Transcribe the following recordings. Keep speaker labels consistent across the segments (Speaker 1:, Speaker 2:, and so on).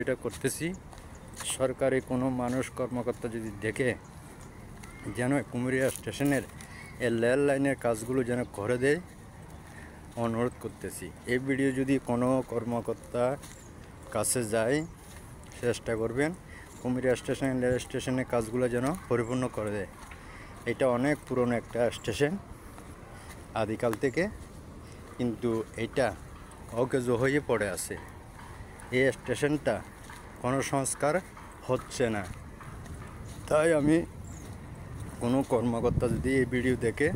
Speaker 1: এটা করতেছি সরকারি কোনো মানুষ কর্মকর্তা যদি দেখে যেন কুমিরিয়া স্টেশনের এই রেল লাইনের কাজগুলো যেন করে দেয় অনুরোধ করতেছি। এই ভিডিও যদি কোনো কর্মকর্তা কাছে যায় চেষ্টা করবেন কুমিরিয়া রেল স্টেশনের কাজগুলো যেন পরিপূর্ণ করে দেয়। এটা অনেক পুরনো একটা স্টেশন আদিকাল থেকে, কিন্তু এটা অকেজ হয়ে পড়ে আছে। এই স্টেশনটা কোনো সংস্কার হচ্ছে না। তাই আমি কোনো কর্মকর্তা যদি এই ভিডিও দেখে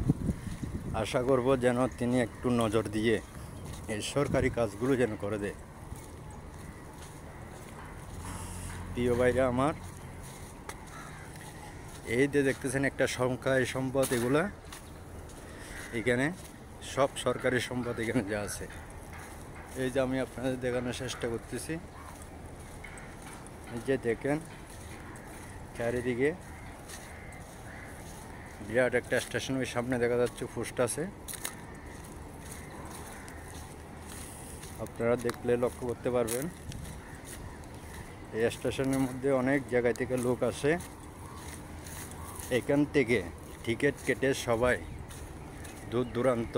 Speaker 1: আশা করব যেন তিনি একটু নজর দিয়ে এই সরকারি কাজগুলো যেন করে দেয়। প্রিয় ভাইরা আমার, এই যে দেখতেছেন একটা সরকারি সম্পদ, এগুলা এখানে সব সরকারি সম্পদ এখানে যা আছে, এই যে আমি আপনাদের দেখানোর চেষ্টা করতেছি। এই যে দেখেন চারিদিকে বিরাট একটা স্টেশন, ওই সামনে দেখা যাচ্ছে পোস্ট আছে, আপনারা দেখলে লক্ষ্য করতে পারবেন। এই স্টেশনের মধ্যে অনেক জায়গা থেকে লোক আসে, এখান থেকে টিকিট কেটে সবাই দূর দূরান্ত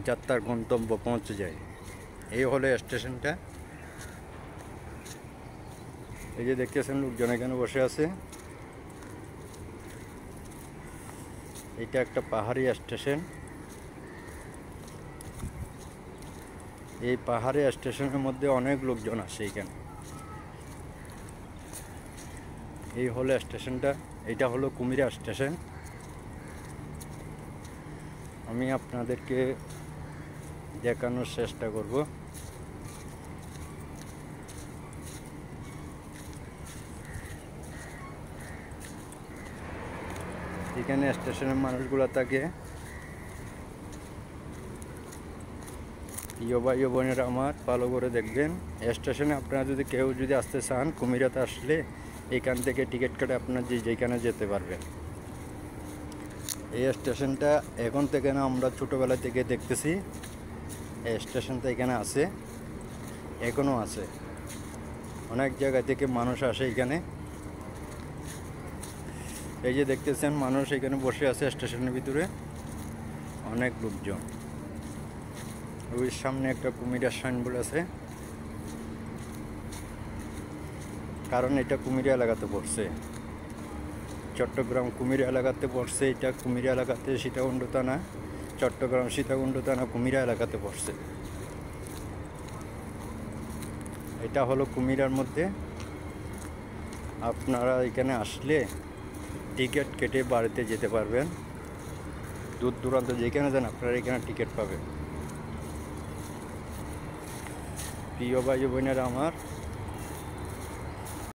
Speaker 1: যাত্রার গন্তব্য পৌঁছে যায়। এই হলো স্টেশনটা। এই যে দেখতেছেন লোকজন এখানে বসে আছে। এটা একটা পাহাড়ি স্টেশন। এই পাহাড়ি স্টেশনের মধ্যে অনেক লোকজন আসে এখানে। এই হলো স্টেশনটা, এটা হলো কুমিরিয়া স্টেশন। আমি আপনাদেরকে দেখানোর চেষ্টা করব। এখানে স্টেশনের মানুষগুলো থাকে। প্রিয় ভাই ও বোনেরা আমার, ভালো করে দেখবেন। স্টেশনে আপনারা যদি কেউ যদি আসতে চান, কুমিরাতে আসলে এখান থেকে টিকিট কেটে আপনার যেখানে যেতে পারবেন। এই স্টেশনটা এখন থেকে না, আমরা ছোটোবেলা থেকে দেখতেছি এই স্টেশনটা এখানে আছে, এখনও আছে। অনেক জায়গা থেকে মানুষ আসে এখানে। এই যে দেখতেছেন মানুষ এখানে বসে আছে স্টেশনের ভিতরে, অনেক লোকজন। ওই সামনে একটা কুমিরিয়া সাইনবোর্ড আছে, কারণ এটা কুমিরিয়া এলাকাতে পড়ছে, চট্টগ্রাম কুমিরিয়া এলাকাতে পড়ছে। এটা কুমিরিয়া এলাকাতে সীতাকুণ্ড থানা, চট্টগ্রাম সীতাকুণ্ড থানা কুমিরিয়া এলাকাতে পড়ছে। এটা হলো কুমিরিয়ার মধ্যে। আপনারা এখানে আসলে টিকিট কেটে বাড়িতে যেতে পারবেন। দূর দূরান্ত যেখানে যান আপনারা এখানে টিকিট পাবেন। প্রিয় ভাই বোনেরা আমার,